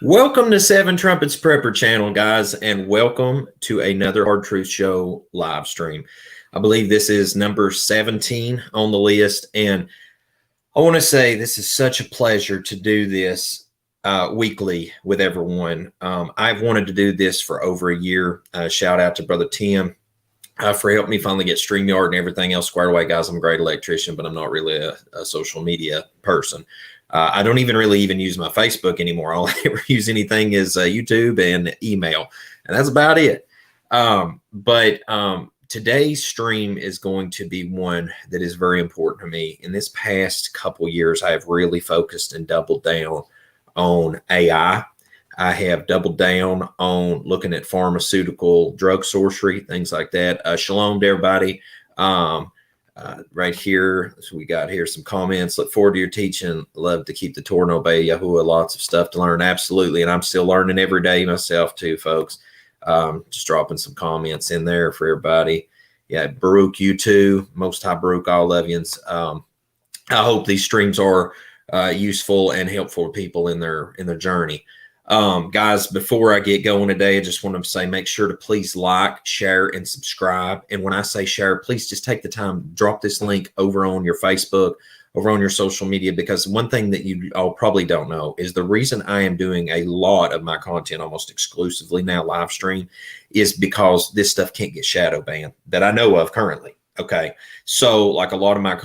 Welcome to Seven Trumpets Prepper channel, guys, and welcome to another Hard Truth Show live stream. I believe this is number 17 on the list, and I want to say this is such a pleasure to do this weekly with everyone. I've wanted to do this for over a year. Shout out to Brother Tim for helping me finally get StreamYard and everything else squared away. Guys, I'm a great electrician, but I'm not really a social media person. I don't even use my Facebook anymore. All I ever use anything is YouTube and email, and that's about it. But today's stream is going to be one that is very important to me. In this past couple years, I have really focused and doubled down on AI. I have doubled down on looking at pharmaceutical, drug sorcery, things like that. Shalom to everybody. Right here, so we got here some comments. Look forward to your teaching. Love to keep the Torah and obey Yahuwah. Lots of stuff to learn. Absolutely. And I'm still learning every day myself too, folks. Just dropping some comments in there for everybody. Yeah, Baruch, you too. Most High Baruch, all Levians. I hope these streams are useful and helpful to people in their journey. Guys, before I get going today, I just want to say, make sure to please like, share, and subscribe. And when I say share, please just take the time, drop this link over on your Facebook, over on your social media, because one thing that you all probably don't know is the reason I am doing a lot of my content almost exclusively now live stream is because this stuff can't get shadow banned that I know of currently. Okay, so like a lot of my,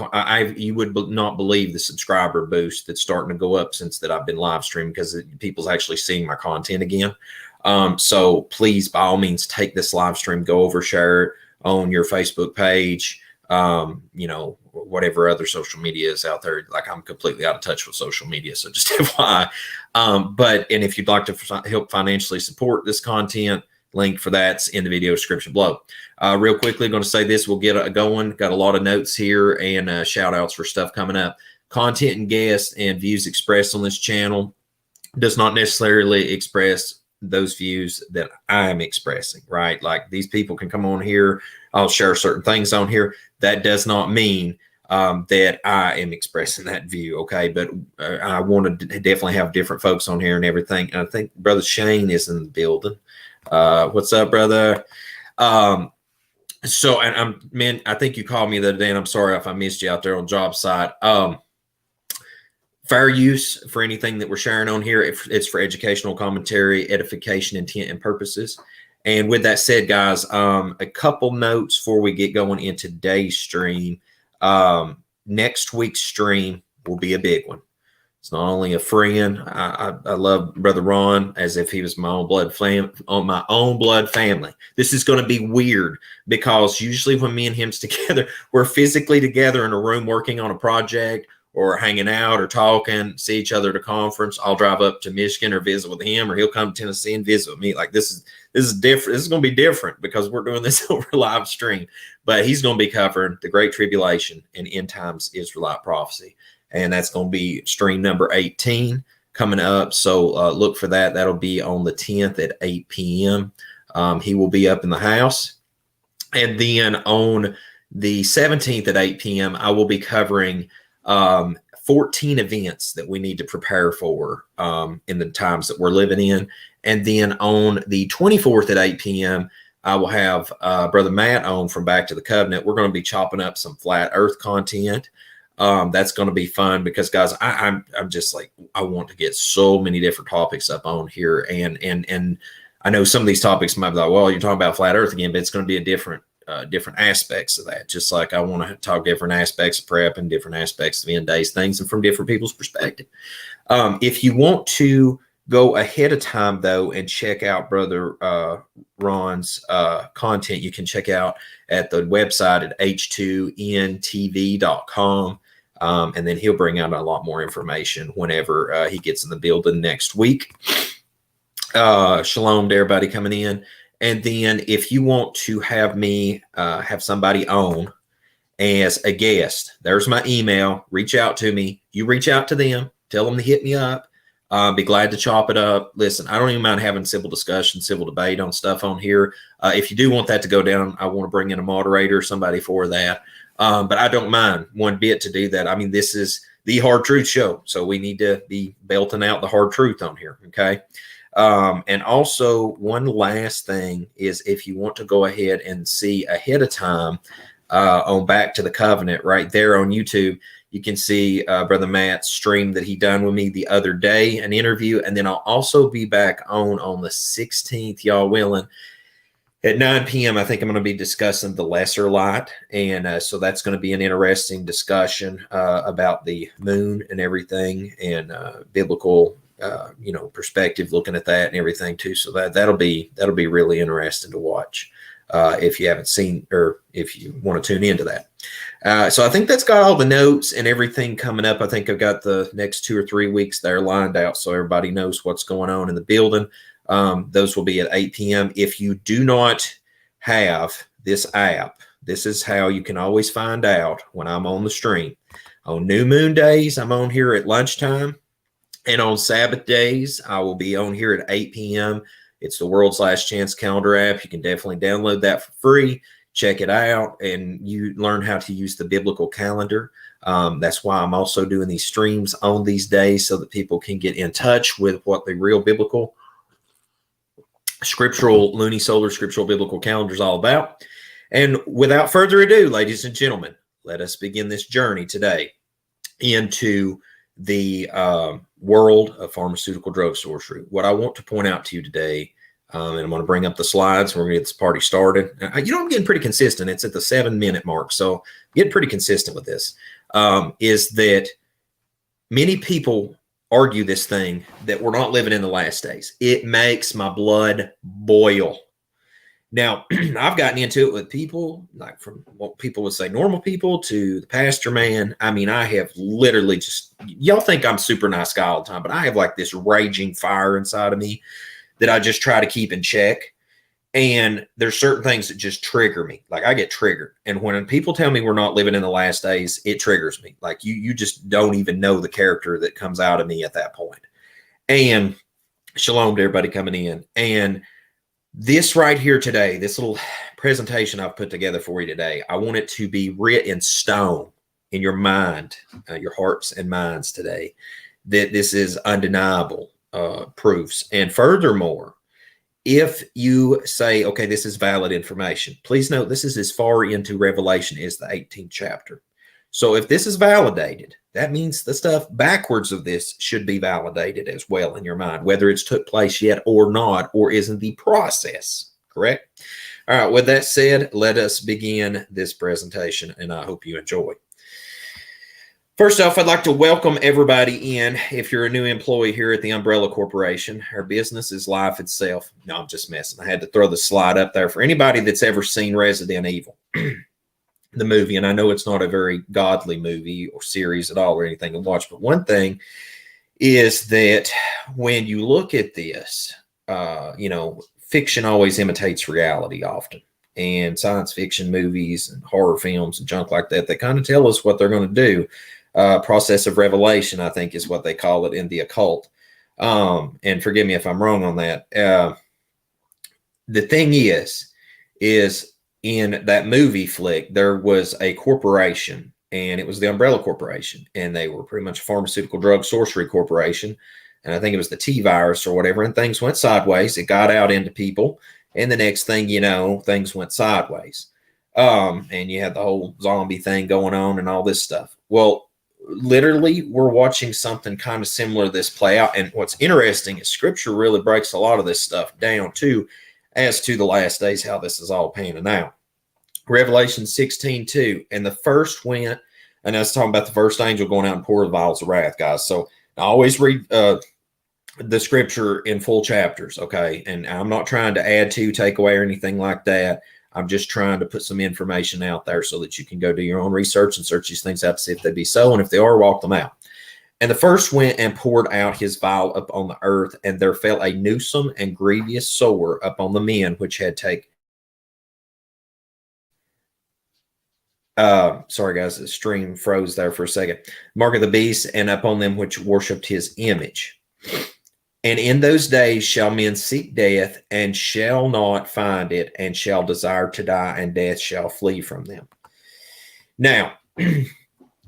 you would not believe the subscriber boost that's starting to go up since that I've been live streaming, because people's actually seeing my content again. So please, by all means, take this live stream, go over, share it on your Facebook page, you know, whatever other social media is out there. Like, I'm completely out of touch with social media, so just FYI. And if you'd like to help financially support this content, link for that's in the video description below. Real quickly, going to say this, we'll get going. Got a lot of notes here and shout outs for stuff coming up. Content and guests and views expressed on this channel does not necessarily express those views that I am expressing, right? Like, these people can come on here, I'll share certain things on here. That does not mean that I am expressing that view, okay? But I want to definitely have different folks on here and everything. And I think Brother Shane is in the building. What's up, brother? So, and man, I think you called me the other day, and I'm sorry if I missed you out there on job site. Fair use for anything that we're sharing on here. It's for educational commentary, edification, intent, and purposes. And with that said, guys, a couple notes before we get going in today's stream. Next week's stream will be a big one. It's not only a friend. I love Brother Ron as if he was my own blood family. This is going to be weird because usually when me and him's together, we're physically together in a room working on a project or hanging out or talking, see each other at a conference. I'll drive up to Michigan or visit with him, or he'll come to Tennessee and visit with me. Like, this is different. This is going to be different because we're doing this over live stream. But he's going to be covering the Great Tribulation and End Times Israelite Prophecy. And that's going to be stream number 18 coming up. So look for that. That'll be on the 10th at 8 p.m. He will be up in the house. And then on the 17th at 8 p.m., I will be covering 14 events that we need to prepare for in the times that we're living in. And then on the 24th at 8 p.m., I will have Brother Matt on from Back to the Covenant. We're going to be chopping up some flat earth content. That's going to be fun because, guys, I'm just like, I want to get so many different topics up on here. And I know some of these topics might be like, well, you're talking about flat earth again, but it's going to be a different aspects of that. Just like I want to talk different aspects of prep and different aspects of end days things, and from different people's perspective. If you want to go ahead of time, though, and check out Brother Ron's content, you can check out at the website at h2ntv.com. And then he'll bring out a lot more information whenever he gets in the building next week. Shalom to everybody coming in. And then if you want to have me have somebody on as a guest, there's my email. Reach out to me. You reach out to them. Tell them to hit me up. Be glad to chop it up. Listen, I don't even mind having civil discussion, civil debate on stuff on here. If you do want that to go down, I want to bring in a moderator, somebody for that. But I don't mind one bit to do that. I mean, this is the Hard Truth Show. So we need to be belting out the hard truth on here. Okay. And also, one last thing is, if you want to go ahead and see ahead of time on Back to the Covenant, right there on YouTube, you can see Brother Matt's stream that he done with me the other day, an interview. And then I'll also be back on the 16th, y'all willing, at 9 p.m. I think I'm going to be discussing the lesser light. And so that's going to be an interesting discussion about the moon and everything, and biblical perspective, looking at that and everything too. So that'll be really interesting to watch if you haven't seen, or if you want to tune into that. So I think that's got all the notes and everything coming up. I think I've got the next 2 or 3 weeks there lined out, so everybody knows what's going on in the building. Those will be at 8 p.m. If you do not have this app, this is how you can always find out when I'm on the stream. On new moon days, I'm on here at lunchtime. And on Sabbath days, I will be on here at 8 p.m. It's the World's Last Chance calendar app. You can definitely download that for free. Check it out, and you learn how to use the biblical calendar. That's why I'm also doing these streams on these days, so that people can get in touch with what the real biblical, scriptural, lunisolar, scriptural biblical calendar is all about. And without further ado, ladies and gentlemen, let us begin this journey today into the world of pharmaceutical drug sorcery. What I want to point out to you today, and I'm going to bring up the slides, and we're going to get this party started. I'm getting pretty consistent. It's at the 7-minute mark, so I'm getting pretty consistent with this, is that many people argue this thing that we're not living in the last days. It makes my blood boil. Now, I've gotten into it with people, like from what people would say normal people to the pastor man. I mean, I have literally just, y'all think I'm super nice guy all the time, but I have like this raging fire inside of me that I just try to keep in check. And there's certain things that just trigger me. Like, I get triggered. And when people tell me we're not living in the last days, it triggers me. Like, you just don't even know the character that comes out of me at that point. And shalom to everybody coming in. And this right here today, this little presentation I've put together for you today, I want it to be writ in stone in your mind, your hearts and minds today, that this is undeniable proofs. And furthermore, if you say, okay, this is valid information, please note this is as far into Revelation as the 18th chapter. So if this is validated, that means the stuff backwards of this should be validated as well in your mind, whether it's took place yet or not, or is in the process, correct? All right, with that said, let us begin this presentation, and I hope you enjoy. First off, I'd like to welcome everybody in. If you're a new employee here at the Umbrella Corporation, our business is life itself. No, I'm just messing. I had to throw the slide up there for anybody that's ever seen Resident Evil, the movie. And I know it's not a very godly movie or series at all or anything to watch. But one thing is that when you look at this, fiction always imitates reality often. And science fiction movies and horror films and junk like that, they kind of tell us what they're going to do. Process of revelation, I think, is what they call it in the occult. And forgive me if I'm wrong on that. The thing is in that movie flick, there was a corporation, and it was the Umbrella Corporation, and they were pretty much a pharmaceutical drug sorcery corporation. And I think it was the T virus or whatever, and things went sideways. It got out into people, and the next thing you know, things went sideways. And you had the whole zombie thing going on and all this stuff. Well, literally, we're watching something kind of similar to this play out. And what's interesting is Scripture really breaks a lot of this stuff down too, as to the last days, how this is all panning out. Revelation 16:2, and the first went, and I was talking about the first angel going out and pour the vials of wrath, guys. So I always read the Scripture in full chapters, okay? And I'm not trying to add to, take away, or anything like that. I'm just trying to put some information out there so that you can go do your own research and search these things out to see if they be so, and if they are, walk them out. And the first went and poured out his vial upon the earth, and there fell a newsome and grievous sore upon the men which had taken. Sorry, guys, the stream froze there for a second. Mark of the beast, and upon them which worshipped his image. And in those days shall men seek death, and shall not find it, and shall desire to die, and death shall flee from them. Now,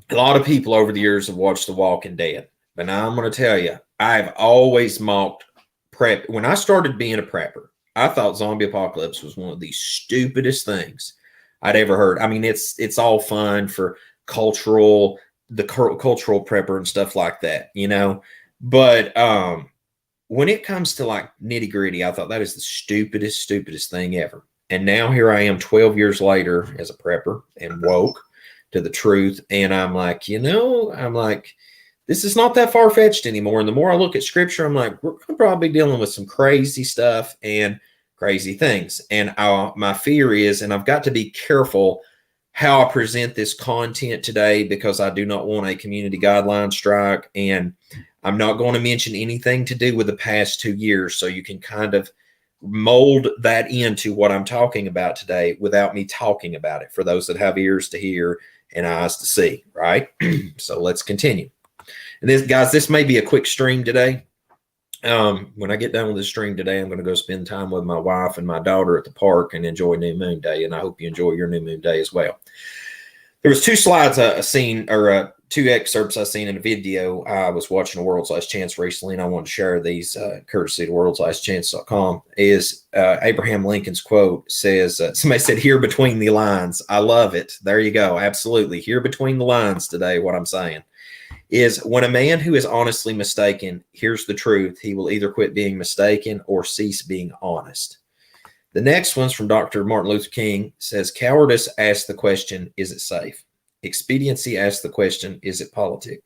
A lot of people over the years have watched The Walking Dead, but now I'm going to tell you, I've always mocked prep. When I started being a prepper, I thought zombie apocalypse was one of the stupidest things I'd ever heard. I mean, it's all fun for cultural prepper and stuff like that, you know. But when it comes to like nitty gritty, I thought that is the stupidest thing ever. And now here I am 12 years later as a prepper and woke to the truth. And I'm like, this is not that far fetched anymore. And the more I look at scripture, I'm like, we're probably dealing with some crazy stuff and crazy things. And my fear is, and I've got to be careful how I present this content today because I do not want a community guideline strike. And I'm not going to mention anything to do with the past 2 years. So you can kind of mold that into what I'm talking about today without me talking about it for those that have ears to hear and eyes to see, right? So let's continue. And this may be a quick stream today. When I get done with the stream today, I'm going to go spend time with my wife and my daughter at the park and enjoy New Moon Day. And I hope you enjoy your New Moon Day as well. There was 2 slides I seen, or 2 excerpts I seen in a video. I was watching A World's Last Chance recently, and I want to share these courtesy to worldslastchance.com. Is Abraham Lincoln's quote says, somebody said, "Here between the lines." I love it. There you go. Absolutely. Here between the lines today, what I'm saying is when a man who is honestly mistaken hears the truth, he will either quit being mistaken or cease being honest. The next one's from Dr. Martin Luther King. Says, cowardice asks the question, is it safe? Expediency asks the question, is it politic?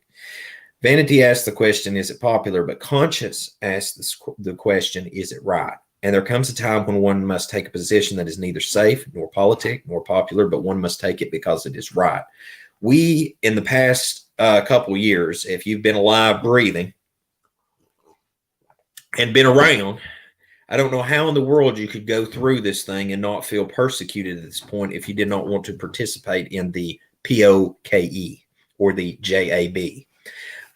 Vanity asks the question, is it popular? But conscience asks the question, is it right? And there comes a time when one must take a position that is neither safe, nor politic, nor popular, but one must take it because it is right. We, in the past couple of years, if you've been alive, breathing, and been around, I don't know how in the world you could go through this thing and not feel persecuted at this point if you did not want to participate in the POKE or the JAB.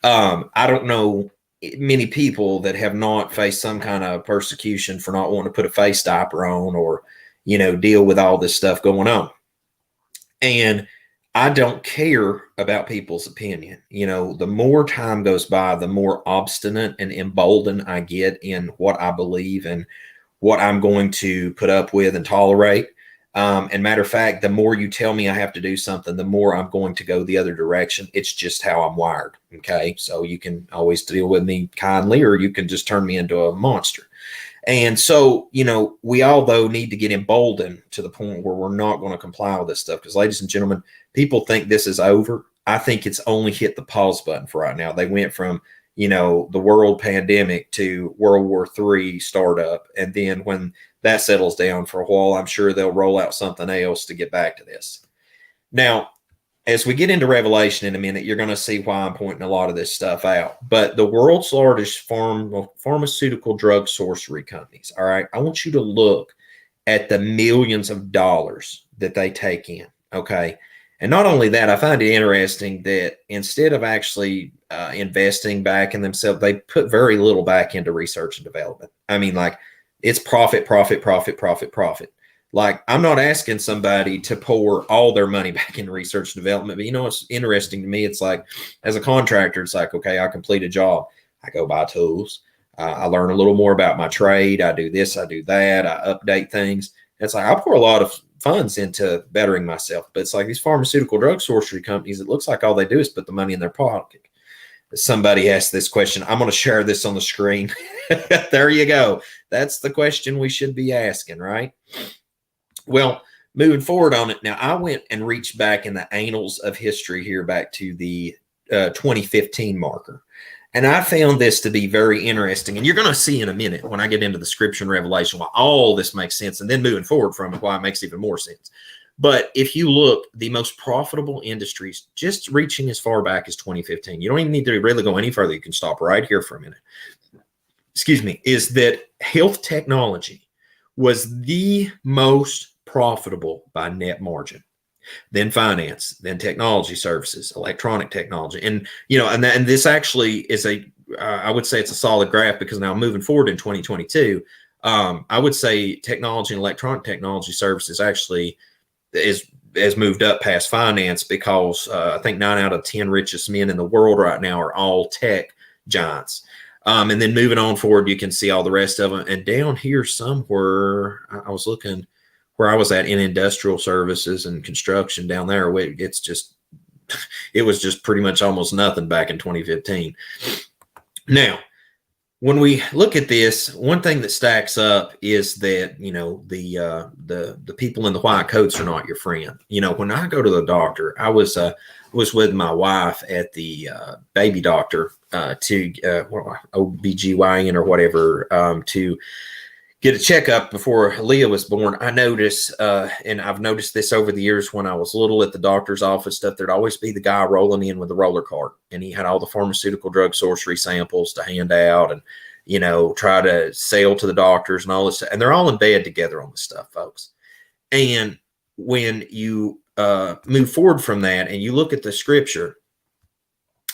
I don't know many people that have not faced some kind of persecution for not wanting to put a face diaper on or, deal with all this stuff going on. And I don't care about people's opinion. The more time goes by, the more obstinate and emboldened I get in what I believe and what I'm going to put up with and tolerate. And matter of fact, the more you tell me I have to do something, the more I'm going to go the other direction. It's just how I'm wired. Okay. So you can always deal with me kindly, or you can just turn me into a monster. And so, we all, though, need to get emboldened to the point where we're not going to comply with this stuff. Because, ladies and gentlemen, people think this is over. I think it's only hit the pause button for right now. They went from, the world pandemic to World War III startup. And then when that settles down for a while, I'm sure they'll roll out something else to get back to this. Now, as we get into Revelation in a minute, you're going to see why I'm pointing a lot of this stuff out. But the world's largest pharmaceutical drug sorcery companies, all right, I want you to look at the millions of dollars that they take in, okay? And not only that, I find it interesting that instead of actually investing back in themselves, they put very little back into research and development. I mean, like, it's profit. Like, I'm not asking somebody to pour all their money back into research and development, but it's interesting to me. It's like, as a contractor, it's like, okay, I complete a job. I go buy tools. I learn a little more about my trade. I do this, I do that. I update things. It's like, I pour a lot of funds into bettering myself, but it's like these pharmaceutical drug sorcery companies, it looks like all they do is put the money in their pocket. Somebody asked this question. I'm going to share this on the screen. There you go. That's the question we should be asking, right? Well, moving forward on it, now I went and reached back in the annals of history here back to the 2015 marker. And I found this to be very interesting. And you're going to see in a minute when I get into the scripture and Revelation why all this makes sense. And then moving forward from it, why it makes even more sense. But if you look, the most profitable industries, just reaching as far back as 2015, you don't even need to really go any further. You can stop right here for a minute. Excuse me, is that health technology was the most profitable by net margin, then finance, then technology services, electronic technology. And, and this actually is I would say it's a solid graph, because now moving forward in 2022, I would say technology and electronic technology services actually is has moved up past finance because I think 9 out of 10 richest men in the world right now are all tech giants. And then moving on forward, you can see all the rest of them. And down here somewhere, I was looking where I was at in industrial services and construction down there. It's just, it was just pretty much almost nothing back in 2015. Now, when we look at this, one thing that stacks up is that, you know, the people in the white coats are not your friend. You know, when I go to the doctor, I was with my wife at the baby doctor to OBGYN or whatever to get a checkup before Leah was born. I noticed, and I've noticed this over the years when I was little at the doctor's office stuff, there'd always be the guy rolling in with the roller cart, and he had all the pharmaceutical drug sorcery samples to hand out and, you know, try to sell to the doctors and all this. And they're all in bed together on this stuff, folks. And when you move forward from that and you look at the scripture,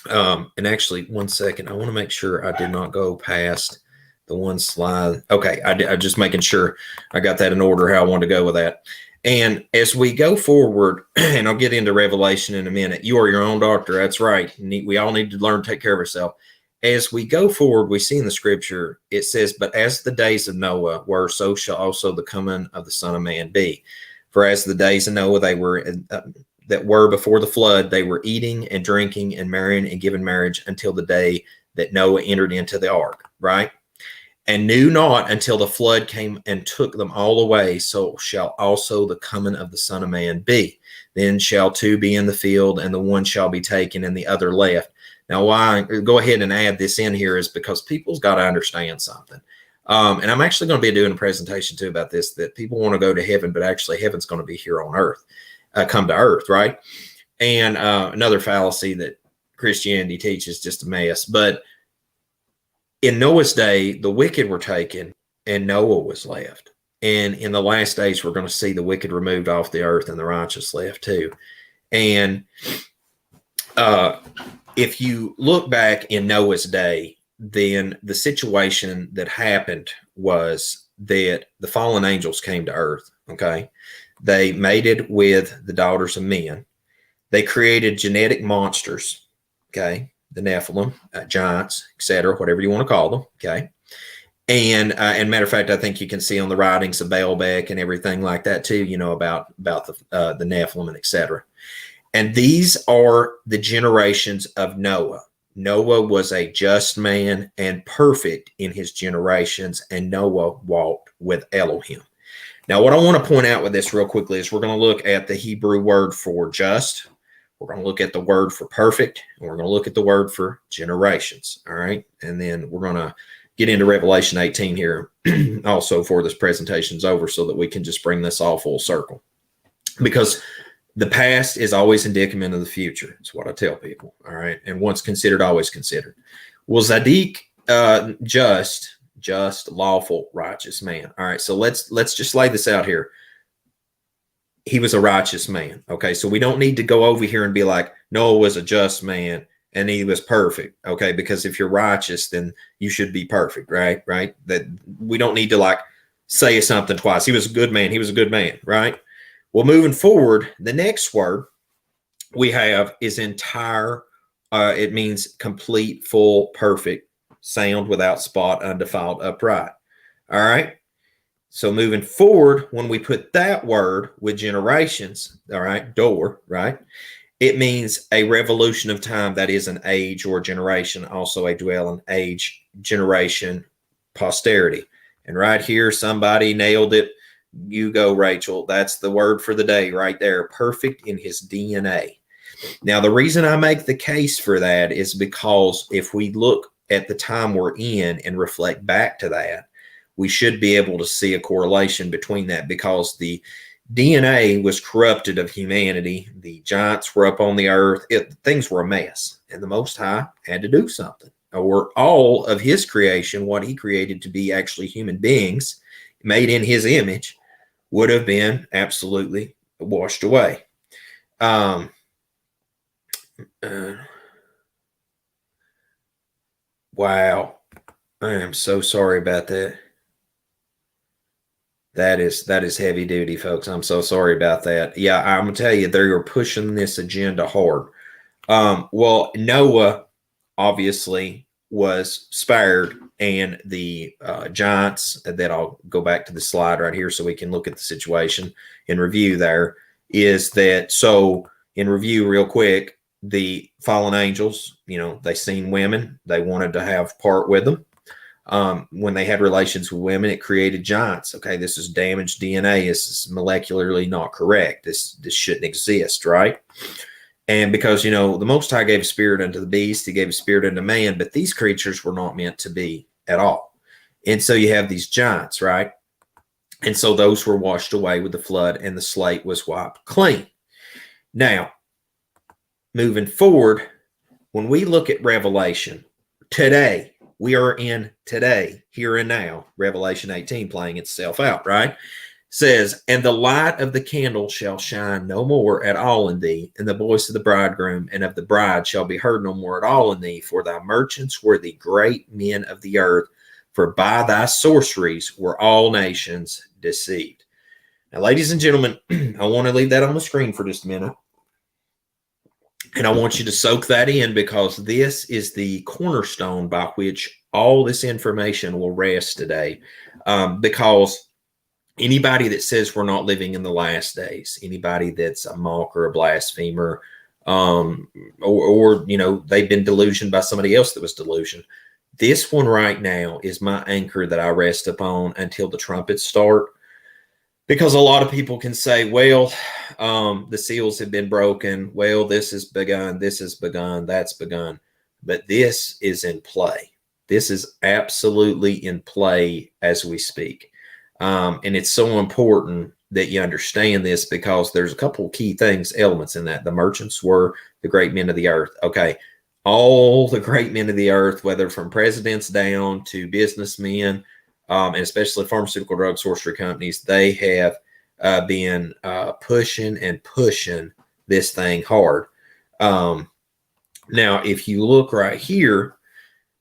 and actually, one second, I want to make sure I did not go past the one slide. Okay, I'm just making sure I got that in order how I want to go with that. And as we go forward, and I'll get into Revelation in a minute, you are your own doctor. That's right. We all need to learn to take care of ourselves. As we go forward, we see in the scripture, it says, but as the days of Noah were, so shall also the coming of the Son of Man be. For as the days of Noah, they were that were before the flood, they were eating and drinking and marrying and giving marriage until the day that Noah entered into the ark, right? And knew not until the flood came and took them all away, so shall also the coming of the Son of Man be. Then shall two be in the field, and the one shall be taken, and the other left. Now, why I go ahead and add this in here is because people's got to understand something. And I'm actually going to be doing a presentation too about this, that people want to go to heaven, but actually heaven's going to be here on earth, come to earth, right? And another fallacy that Christianity teaches, just a mess. But in Noah's day, the wicked were taken and Noah was left. And in the last days, we're going to see the wicked removed off the earth and the righteous left too. And if you look back in Noah's day, then the situation that happened was that the fallen angels came to earth, okay? They mated with the daughters of men. They created genetic monsters, okay? The Nephilim, giants, etc., whatever you want to call them, okay? And matter of fact, I think you can see on the writings of Baalbek and everything like that too, you know, about the Nephilim and etc. And these are the generations of Noah. Noah was a just man and perfect in his generations, and Noah walked with Elohim. Now, what I want to point out with this real quickly is we're going to look at the Hebrew word for just. We're going to look at the word for perfect, and we're going to look at the word for generations. All right. And then we're going to get into Revelation 18 here also before this presentation's over, so that we can just bring this all full circle. Because the past is always indicative of the future. That's what I tell people. All right. And once considered, always considered. Well, Zadik, just, lawful, righteous man. All right. So let's just lay this out here. He was a righteous man. Okay. So we don't need to go over here and be like, Noah was a just man and he was perfect. Okay. Because if you're righteous, then you should be perfect. Right. Right. That we don't need to like say something twice. He was a good man. He was a good man. Right. Well, moving forward, the next word we have is entire. It means complete, full, perfect, sound, without spot, undefiled, upright. All right. So moving forward, when we put that word with generations, all right, door, right, it means a revolution of time, that is an age or generation, also a dwelling, age, generation, posterity. And right here, somebody nailed it. You go, Rachel. That's the word for the day right there. Perfect in his DNA. Now, the reason I make the case for that is because if we look at the time we're in and reflect back to that, we should be able to see a correlation between that, because the DNA was corrupted of humanity. The giants were up on the earth. Things were a mess, and the Most High had to do something. Or all of his creation, what he created to be actually human beings made in his image, would have been absolutely washed away. Wow. I am so sorry about that. That is heavy duty, folks. I'm so sorry about that. Yeah, I'm gonna tell you, they are pushing this agenda hard. Well, Noah obviously was spared, and the giants, that I'll go back to the slide right here so we can look at the situation in review. There is that. So in review, real quick, the fallen angels, they seen women, they wanted to have part with them. When they had relations with women, it created giants. Okay, this is damaged DNA. This is molecularly not correct. This shouldn't exist, right? And because, the Most High gave a spirit unto the beast, he gave a spirit unto man, but these creatures were not meant to be at all. And so you have these giants, right? And so those were washed away with the flood, and the slate was wiped clean. Now, moving forward, when we look at Revelation today, we are in today, here and now, Revelation 18 playing itself out, right? Says, and the light of the candle shall shine no more at all in thee, and the voice of the bridegroom and of the bride shall be heard no more at all in thee, for thy merchants were the great men of the earth, for by thy sorceries were all nations deceived. Now, ladies and gentlemen, I want to leave that on the screen for just a minute. And I want you to soak that in, because this is the cornerstone by which all this information will rest today. Because anybody that says we're not living in the last days, anybody that's a mocker, a blasphemer, or they've been delusioned by somebody else that was delusioned. This one right now is my anchor that I rest upon until the trumpets start. Because a lot of people can say, well, the seals have been broken. Well, this has begun, that's begun. But this is in play. This is absolutely in play as we speak. And it's so important that you understand this, because there's a couple of key things, elements in that. The merchants were the great men of the earth. Okay, all the great men of the earth, whether from presidents down to businessmen, and especially pharmaceutical drug sorcery companies, they have been pushing this thing hard. Now, if you look right here,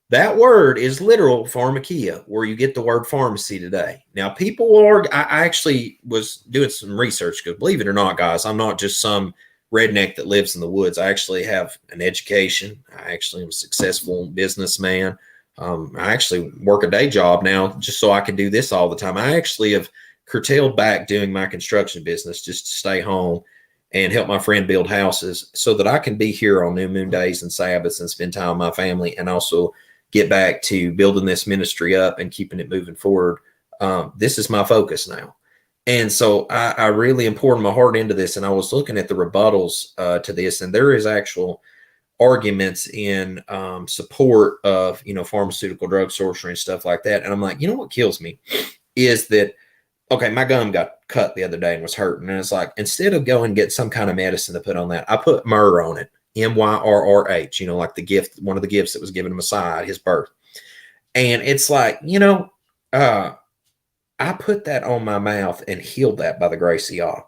that word is literal pharmakia, where you get the word pharmacy today. Now, people are, I actually was doing some research, because believe it or not, guys, I'm not just some redneck that lives in the woods. I actually have an education. I actually am a successful businessman. I actually work a day job now just so I can do this all the time. I actually have curtailed back doing my construction business just to stay home and help my friend build houses, so that I can be here on new moon days and Sabbaths and spend time with my family, and also get back to building this ministry up and keeping it moving forward. This is my focus now. And so I really am pouring my heart into this. And I was looking at the rebuttals to this, and there is actual arguments in support of, pharmaceutical drug sorcery and stuff like that. And I'm like, what kills me is that, okay, my gum got cut the other day and was hurting. And it's like, instead of going and get some kind of medicine to put on that, I put myrrh on it, Myrrh, like the gift, one of the gifts that was given to Messiah at his birth. And it's like, I put that on my mouth and healed that by the grace of Yah.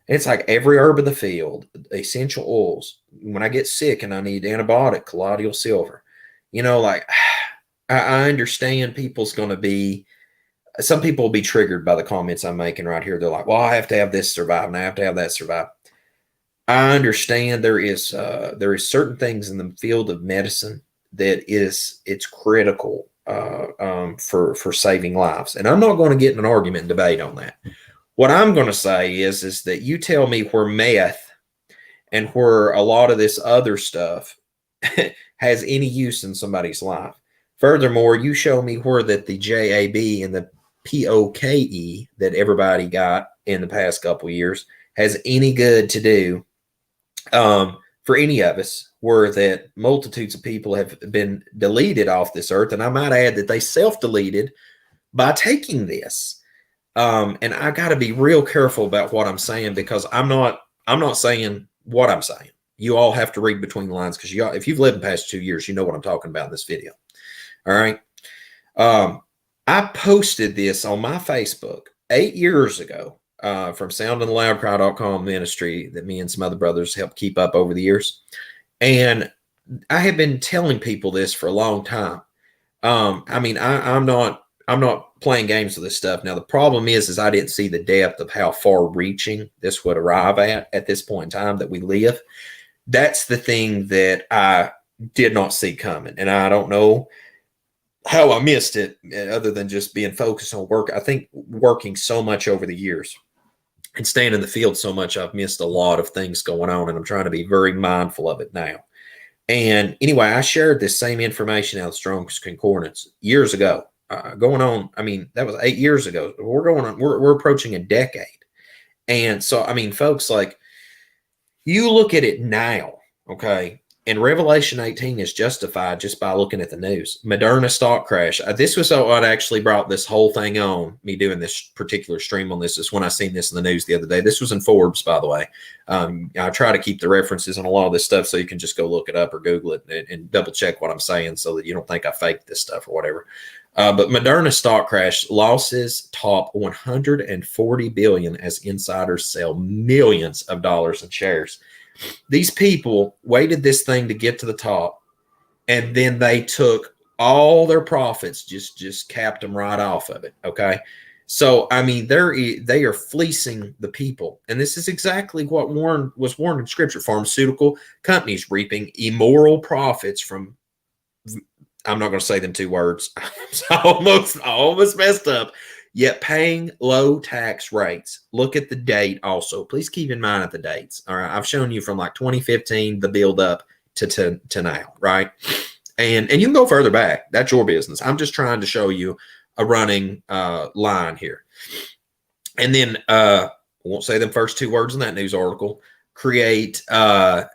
It's like every herb of the field, essential oils. When I get sick and I need antibiotic, colloidal silver, I understand some people will be triggered by the comments I'm making right here. They're like, well, I have to have this survive, and I have to have that survive. I understand there is certain things in the field of medicine that it's critical for saving lives. And I'm not going to get in an argument and debate on that. What I'm going to say is that you tell me where meth and where a lot of this other stuff has any use in somebody's life. Furthermore, you show me where that the JAB and the POKE that everybody got in the past couple of years has any good to do for any of us, where that multitudes of people have been deleted off this earth. And I might add that they self-deleted by taking this. And I got to be real careful about what I'm saying, because I'm not saying what I'm saying. You all have to read between the lines, because if you've lived the past 2 years, you know what I'm talking about in this video. All right. I posted this on my Facebook 8 years ago from soundandloudcry.com ministry that me and some other brothers helped keep up over the years. And I have been telling people this for a long time. I'm not I'm not playing games with this stuff. Now, the problem is I didn't see the depth of how far reaching this would arrive at this point in time that we live. That's the thing that I did not see coming. And I don't know how I missed it other than just being focused on work. I think working so much over the years and staying in the field so much, I've missed a lot of things going on, and I'm trying to be very mindful of it now. And anyway, I shared this same information out of Strong's Concordance years ago. Going on, I mean, that was 8 years ago. We're approaching a decade. And so, I mean, folks, like, you look at it now, okay, and Revelation 18 is justified just by looking at the news. Moderna stock crash. This was what actually brought this whole thing on, me doing this particular stream on this, is when I seen this in the news the other day. This was in Forbes, by the way. I try to keep the references on a lot of this stuff so you can just go look it up or Google it and double check what I'm saying so that you don't think I faked this stuff or whatever. But Moderna stock crash, losses top 140 billion as insiders sell millions of dollars in shares. These people waited this thing to get to the top, and then they took all their profits, just capped them right off of it. Okay. So, I mean, they are fleecing the people. And this is exactly what was warned in scripture. Pharmaceutical companies reaping immoral profits from, I'm not going to say them two words. I almost messed up. Yet paying low tax rates. Look at the date also. Please keep in mind at the dates. All right. I've shown you from like 2015, the build up to now, right? And you can go further back. That's your business. I'm just trying to show you a running line here. And then I won't say them first two words in that news article. Create 9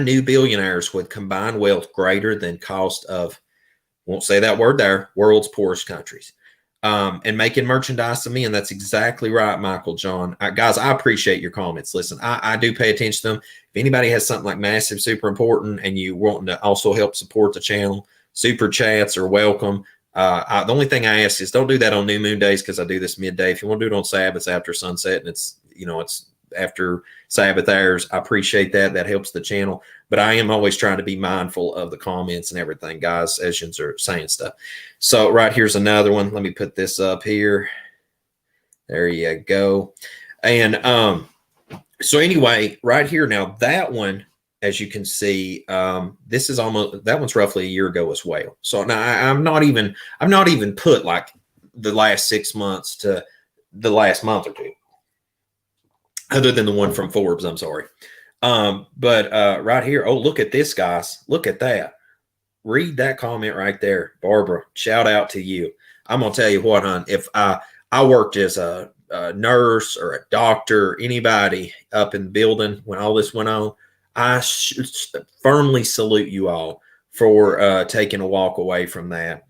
new billionaires with combined wealth greater than cost of, won't say that word there, world's poorest countries. And making merchandise of me. And that's exactly right, Michael John. Guys, I appreciate your comments. Listen, I do pay attention to them. If anybody has something like massive, super important, and you want to also help support the channel, super chats are welcome. The only thing I ask is don't do that on new moon days, because I do this midday. If you want to do it on Sabbaths after sunset, and it's after Sabbath hours, I appreciate that. That helps the channel. But I am always trying to be mindful of the comments and everything, guys, as you are saying stuff. So right here's another one. Let me put this up here. There you go. And so anyway, right here now, that one, as you can see, this is that one's roughly a year ago as well. So now I've not even put like the last 6 months to the last month or two, other than the one from Forbes. I'm sorry. But right here, oh, look at this, guys. Look at that. Read that comment right there. Barbara, shout out to you. I'm going to tell you what, hon, if I worked as a nurse or a doctor, anybody up in the building when all this went on, I should firmly salute you all for taking a walk away from that.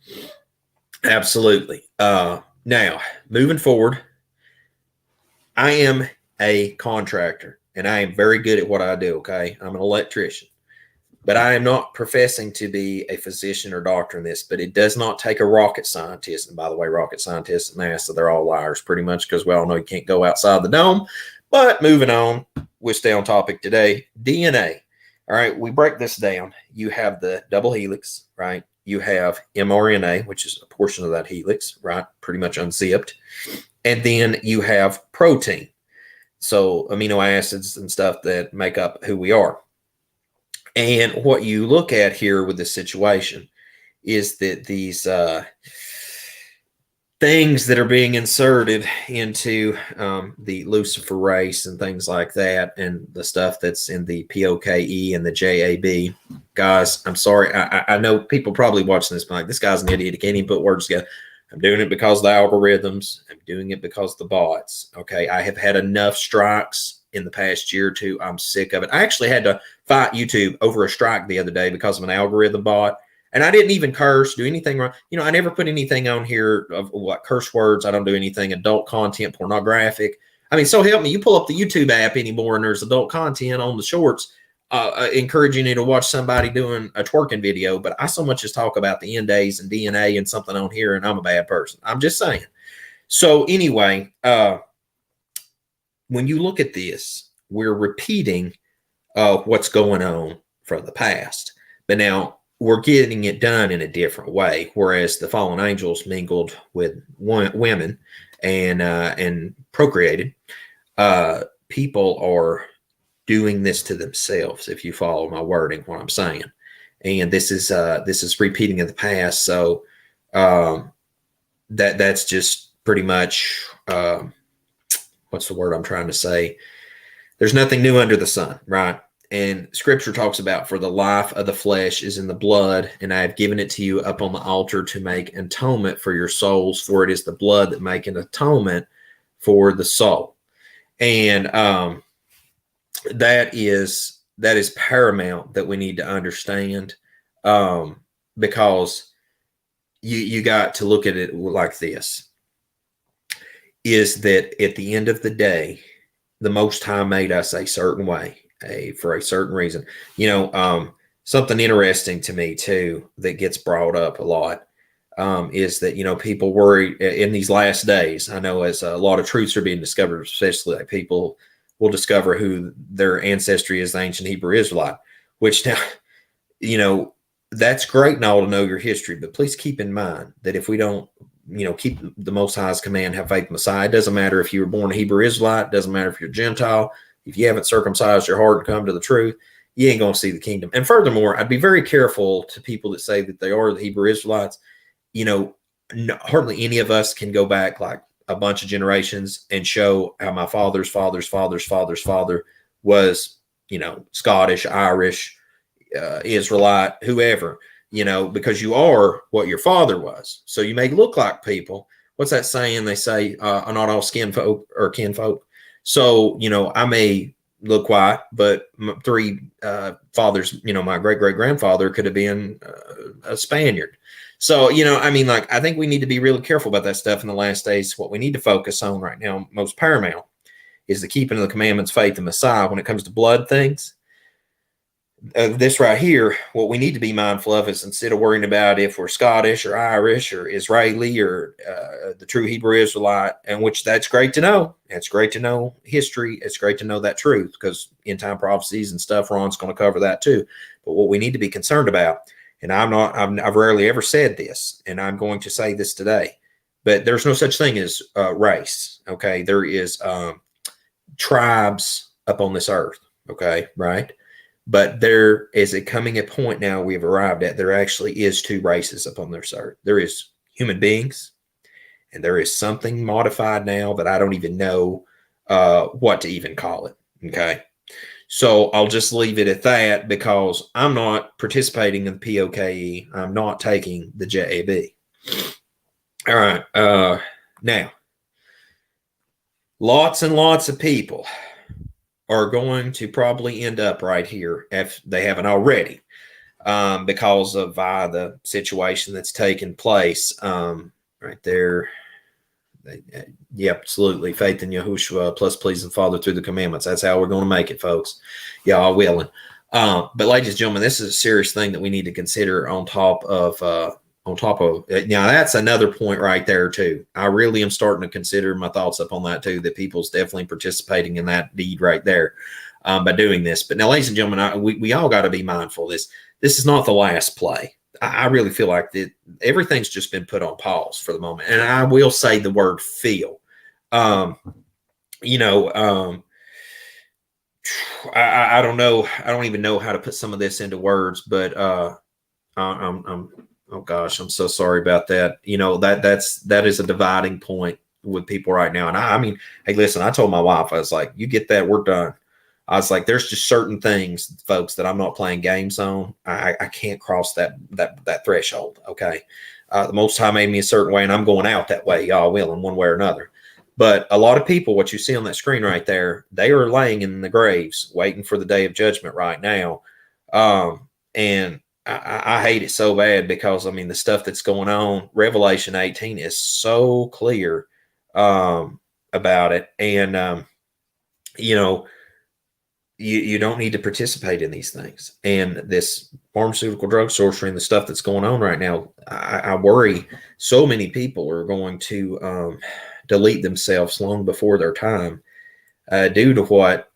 Absolutely. Now, moving forward, I am a contractor, and I am very good at what I do, okay? I'm an electrician. But I am not professing to be a physician or doctor in this, but it does not take a rocket scientist. And by the way, rocket scientists at NASA, they're all liars pretty much, because we all know you can't go outside the dome. But moving on, we'll stay on topic today. DNA. All right, we break this down. You have the double helix, right? You have mRNA, which is a portion of that helix, right? Pretty much unzipped. And then you have protein. So amino acids and stuff that make up who we are. And what you look at here with this situation is that these things that are being inserted into the luciferase and things like that, and the stuff that's in the POKE and the JAB, guys, I'm sorry. I know people probably watching this, but like, this guy's an idiot. He can't even put words together. I'm doing it because of the algorithms. I'm doing it because of the bots. Okay. I have had enough strikes in the past year or two. I'm sick of it. I actually had to fight YouTube over a strike the other day because of an algorithm bot. And I didn't even curse, do anything wrong. You know, I never put anything on here of what curse words. I don't do anything adult content, pornographic. I mean, so help me. You pull up the YouTube app anymore, and there's adult content on the shorts, encouraging you to watch somebody doing a twerking video. But I so much as talk about the end days and DNA and something on here, and I'm a bad person. I'm just saying. So anyway, when you look at this, we're repeating what's going on from the past. But now we're getting it done in a different way. Whereas the fallen angels mingled with women and procreated. People are doing this to themselves, if you follow my wording, what I'm saying. And this is repeating of the past. So that's just pretty much what's the word I'm trying to say? There's nothing new under the sun, right? And scripture talks about, for the life of the flesh is in the blood, and I have given it to you up on the altar to make atonement for your souls, for it is the blood that make an atonement for the soul. And that is paramount that we need to understand, because you got to look at it like this, is that at the end of the day, the Most High made us a certain way, for a certain reason. Something interesting to me too that gets brought up a lot is that, people worry in these last days. I know as a lot of truths are being discovered, especially like people will discover who their ancestry is, the ancient Hebrew Israelite, which now, that's great and all to know your history, but please keep in mind that if we don't, keep the Most High's command, have faith in Messiah, it doesn't matter if you were born a Hebrew Israelite, it doesn't matter if you're Gentile, if you haven't circumcised your heart and come to the truth, you ain't going to see the kingdom. And furthermore, I'd be very careful to people that say that they are the Hebrew Israelites. Hardly any of us can go back like a bunch of generations and show how my father's father was, Scottish, Irish, Israelite, whoever, because you are what your father was. So you may look like people. What's that saying? They say, not all skin folk or kinfolk. So, I may look white, but my three fathers, my great-great-grandfather could have been a Spaniard. So, I think we need to be really careful about that stuff in the last days. What we need to focus on right now, most paramount, is the keeping of the commandments, faith, and Messiah. When it comes to blood things, this right here, what we need to be mindful of is, instead of worrying about if we're Scottish or Irish or Israeli or the true Hebrew Israelite, and which that's great to know. It's great to know history. It's great to know that truth, because end time prophecies and stuff, Ron's going to cover that too. But what we need to be concerned about, and I've rarely ever said this, and I'm going to say this today, but there's no such thing as race. Okay. There is tribes up on this earth. Okay. Right. But there is coming a point now we've arrived at. There actually is two races upon this earth. There is human beings, and there is something modified now that I don't even know what to even call it. Okay. So I'll just leave it at that, because I'm not participating in the POKE. I'm not taking the JAB. All right. Now, lots and lots of people are going to probably end up right here if they haven't already, because of the situation that's taken place right there. Yeah, absolutely. Faith in Yahushua plus pleasing Father through the commandments. That's how we're going to make it, folks. Y'all willing. But ladies and gentlemen, this is a serious thing that we need to consider on top of now, that's another point right there too. I really am starting to consider my thoughts up on that too, that people's definitely participating in that deed right there by doing this. But now, ladies and gentlemen, we all got to be mindful of this. This is not the last play. I really feel like that everything's just been put on pause for the moment. And I will say the word feel. I don't know. I don't even know how to put some of this into words, but oh gosh, I'm so sorry about that. That is a dividing point with people right now. And I mean, hey, listen, I told my wife, I was like, you get that, we're done. I was like, there's just certain things, folks, that I'm not playing games on. I can't cross that threshold. Okay. The Most High made me a certain way, and I'm going out that way. Y'all will, in one way or another. But a lot of people, what you see on that screen right there, they are laying in the graves waiting for the day of judgment right now. And I hate it so bad, because, I mean, the stuff that's going on, Revelation 18 is so clear about it. And, you don't need to participate in these things. And this pharmaceutical drug sorcery and the stuff that's going on right now, I worry so many people are going to delete themselves long before their time due to what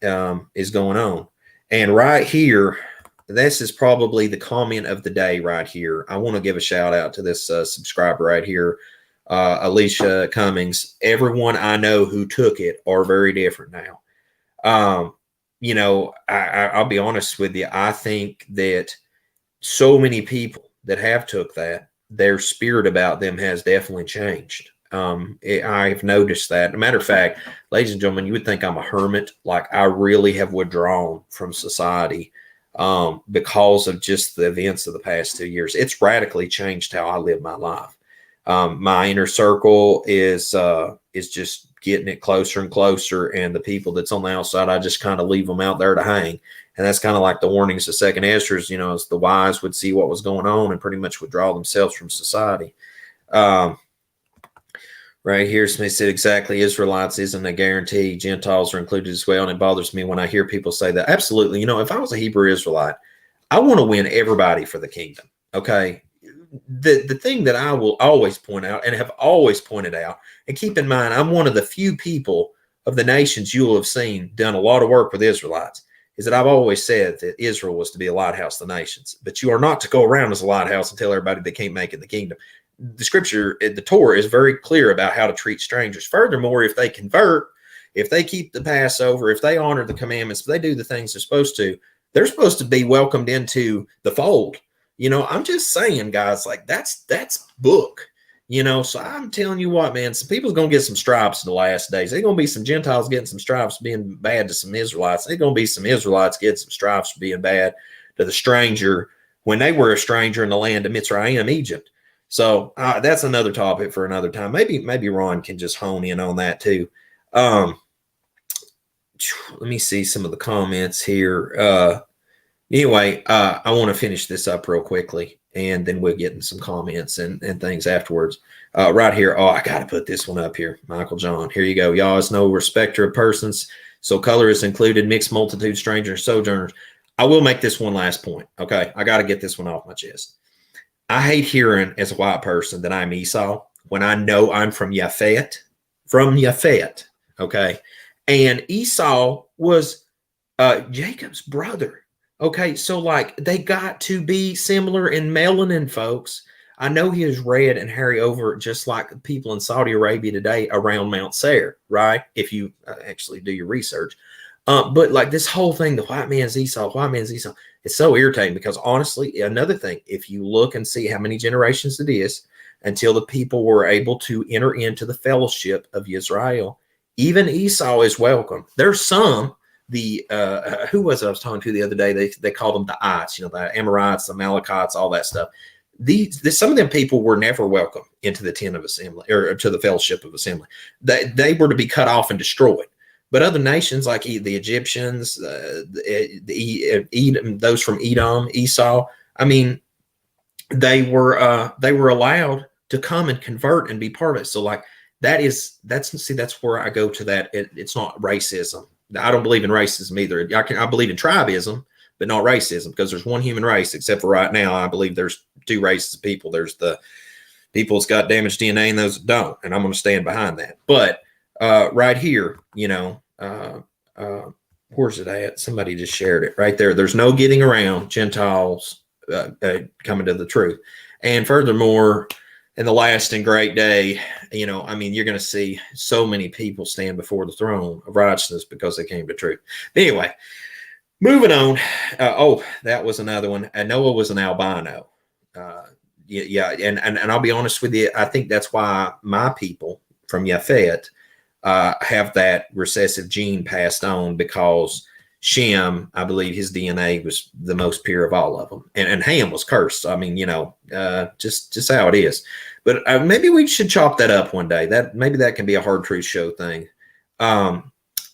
is going on. And right here, this is probably the comment of the day right here. I want to give a shout out to this subscriber right here, Alicia Cummings. Everyone I know who took it are very different now. I'll be honest with you. I think that so many people that have took that, their spirit about them has definitely changed. I've noticed that. As a matter of fact, ladies and gentlemen, you would think I'm a hermit. Like, I really have withdrawn from society because of just the events of the past 2 years. It's radically changed how I live my life. My inner circle is just getting it closer and closer, and the people that's on the outside, I just kind of leave them out there to hang. And that's kind of like the warnings of second Esdras, as the wise would see what was going on and pretty much withdraw themselves from society. Right here, Smith said exactly. Israelites isn't a guarantee. Gentiles are included as well. And it bothers me when I hear people say that. Absolutely. If I was a Hebrew Israelite, I want to win everybody for the kingdom. Okay. The thing that I will always point out and have always pointed out, and keep in mind, I'm one of the few people of the nations you will have seen done a lot of work with Israelites, is that I've always said that Israel was to be a lighthouse of the nations. But you are not to go around as a lighthouse and tell everybody they can't make it in the kingdom. The scripture, the Torah, is very clear about how to treat strangers. Furthermore, if they convert, if they keep the Passover, if they honor the commandments, if they do the things they're supposed to be welcomed into the fold. I'm just saying, guys, like that's book, so I'm telling you what, man, some people's going to get some stripes in the last days. There's going to be some Gentiles getting some stripes being bad to some Israelites. There's going to be some Israelites getting some stripes being bad to the stranger when they were a stranger in the land of Mitzrayim, Egypt. So that's another topic for another time. Maybe Ron can just hone in on that too. Let me see some of the comments here. Anyway, I want to finish this up real quickly, and then we'll get in some comments and things afterwards. Right here. Oh, I got to put this one up here. Michael John. Here you go. Y'all is no respecter of persons. So color is included, mixed multitude, strangers, sojourners. I will make this one last point. Okay. I got to get this one off my chest. I hate hearing as a white person that I'm Esau when I know I'm from Yafet. Okay. And Esau was Jacob's brother. Okay. So like they got to be similar in melanin, folks. I know he is red and hairy over just like people in Saudi Arabia today around Mount Seir, right? If you actually do your research. But like this whole thing, the white man's Esau, it's so irritating because honestly, another thing, if you look and see how many generations it is until the people were able to enter into the fellowship of Israel, even Esau is welcome. There's some, who was I was talking to the other day? They called them the Ites, the Amorites, the Amalekites, all that stuff. Some of them people were never welcome into the tent of assembly or to the fellowship of assembly. They were to be cut off and destroyed. But other nations like the Egyptians, those from Edom, Esau, I mean, they were allowed to come and convert and be part of it. So like that's where I go to that. It's not racism. I don't believe in racism either. I believe in tribism, but not racism, because there's one human race, except for right now. I believe there's two races of people. There's the people that's got damaged DNA and those that don't. And I'm going to stand behind that. But right here, where's it at? Somebody just shared it right there. There's no getting around Gentiles coming to the truth. And furthermore, in the last and great day, you're going to see so many people stand before the throne of righteousness because they came to truth. But anyway, moving on. That was another one. Noah was an albino. And I'll be honest with you. I think that's why my people from Yafet have that recessive gene passed on, because Shem, I believe his DNA was the most pure of all of them. And Ham was cursed. I mean, just how it is. But maybe we should chop that up one day. Maybe that can be a hard truth show thing. But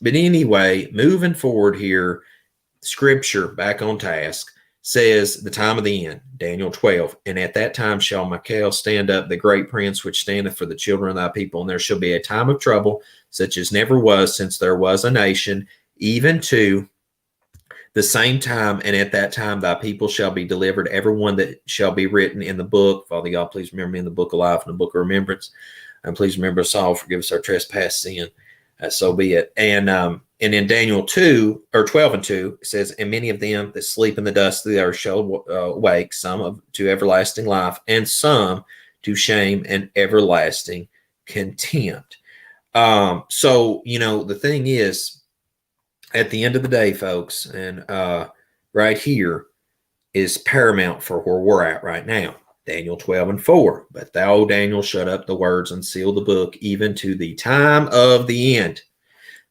anyway, moving forward here, scripture back on task says the time of the end, Daniel 12. And at that time shall Michael stand up, the great prince which standeth for the children of thy people. And there shall be a time of trouble such as never was since there was a nation, even to the same time. And at that time thy people shall be delivered, everyone that shall be written in the book. Father God, please remember me in the book of life and the book of remembrance. And please remember us all, forgive us our trespass, sin. So be it. And And in Daniel 2 or 12:2, it says, and many of them that sleep in the dust of the earth shall awake, some to everlasting life, and some to shame and everlasting contempt. So, the thing is, at the end of the day, folks, and right here is paramount for where we're at right now. Daniel 12:4. But thou, Daniel, shut up the words and seal the book, even to the time of the end.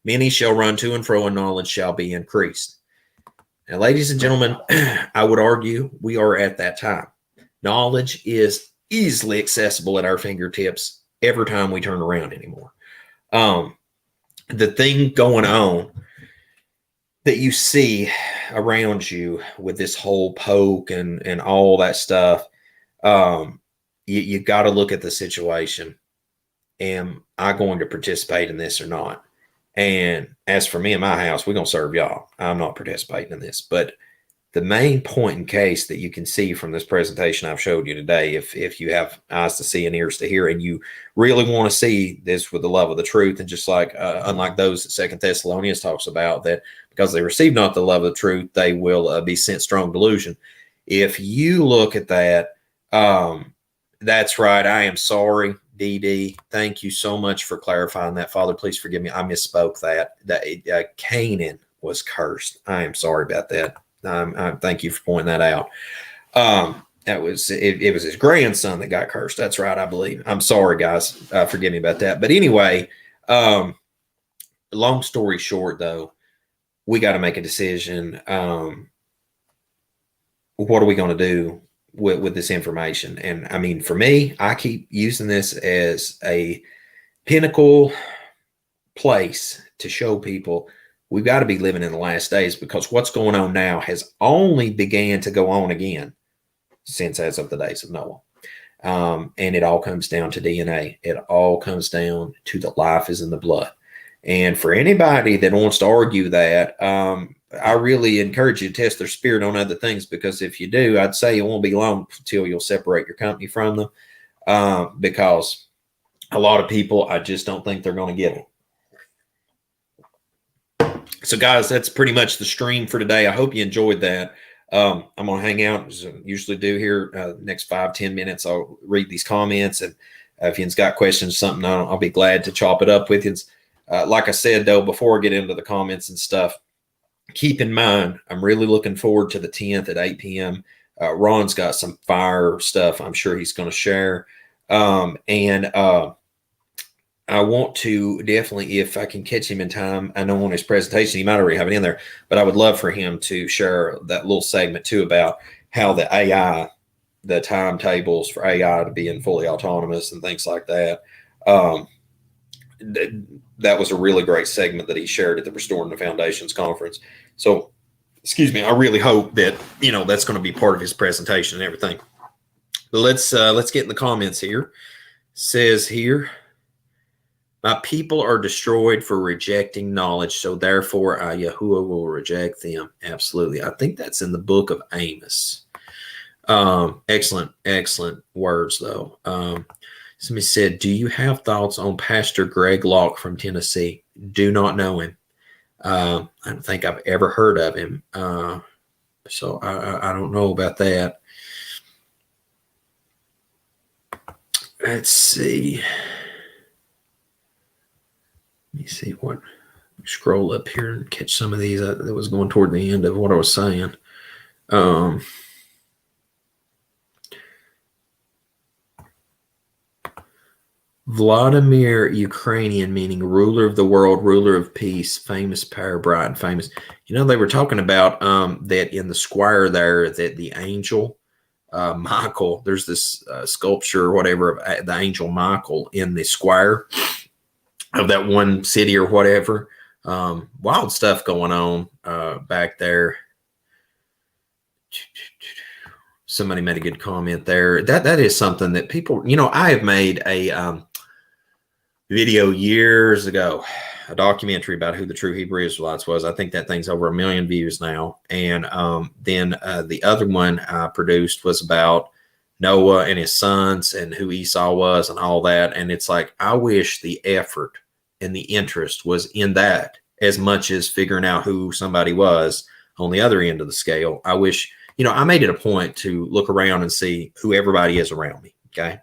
Many shall run to and fro, and knowledge shall be increased. Now, ladies and gentlemen, I would argue we are at that time. Knowledge is easily accessible at our fingertips every time we turn around anymore. The thing going on that you see around you with this whole poke and all that stuff, you got to look at the situation. Am I going to participate in this or not? And as for me and my house, we're going to serve y'all. I'm not participating in this. But the main point in case that you can see from this presentation I've showed you today, if you have eyes to see and ears to hear, and you really want to see this with the love of the truth, and just like unlike those that 2 Thessalonians talks about, that because they receive not the love of the truth, they will be sent strong delusion. If you look at that, that's right. I am sorry, DD. Thank you so much for clarifying that. Father, please forgive me. I misspoke that Canaan was cursed. I am sorry about that. Thank you for pointing that out. It was his grandson that got cursed. That's right, I believe. I'm sorry, guys. Forgive me about that. But anyway, long story short, though, we got to make a decision. What are we going to do with this information? And I mean, for me, I keep using this as a pinnacle place to show people we've got to be living in the last days, because what's going on now has only began to go on again since as of the days of Noah. And it all comes down to DNA. It all comes down to the life is in the blood. And for anybody that wants to argue that, I really encourage you to test their spirit on other things, because if you do, I'd say it won't be long until you'll separate your company from them, because a lot of people, I just don't think they're going to get it. So, guys, that's pretty much the stream for today. I hope you enjoyed that. I'm going to hang out, as I usually do here, next 5-10 minutes. I'll read these comments, and if you've got questions, something, I'll be glad to chop it up with you. Like I said, though, before I get into the comments and stuff, keep in mind, I'm really looking forward to the 10th at 8 p.m. Ron's got some fire stuff I'm sure he's going to share. I want to definitely, if I can catch him in time, I know on his presentation, he might already have it in there, but I would love for him to share that little segment too about how the AI, the timetables for AI to being fully autonomous and things like that. That was a really great segment that he shared at the Restoring the Foundations conference. So, excuse me, I really hope that, that's going to be part of his presentation and everything. But let's get in the comments here. It says here, my people are destroyed for rejecting knowledge, so therefore Yahuwah will reject them. Absolutely. I think that's in the book of Amos. Excellent words, though. Somebody said, do you have thoughts on Pastor Greg Locke from Tennessee? Do not know him. I don't think I've ever heard of him. So I don't know about that. Let's see. Let me see what. Scroll up here and catch some of these. That was going toward the end of what I was saying. Vladimir Ukrainian, meaning ruler of the world, ruler of peace, famous, power, bright, and famous. They were talking about that in the square there, that the angel Michael, there's this sculpture or whatever of the angel Michael in the square of that one city or whatever. Wild stuff going on back there. Somebody made a good comment there. That is something that people, I have made a video years ago, a documentary about who the true Hebrew Israelites was. I think that thing's over 1 million views now. And then the other one I produced was about Noah and his sons and who Esau was and all that. And it's like, I wish the effort and the interest was in that as much as figuring out who somebody was on the other end of the scale. I wish, I made it a point to look around and see who everybody is around me. Okay.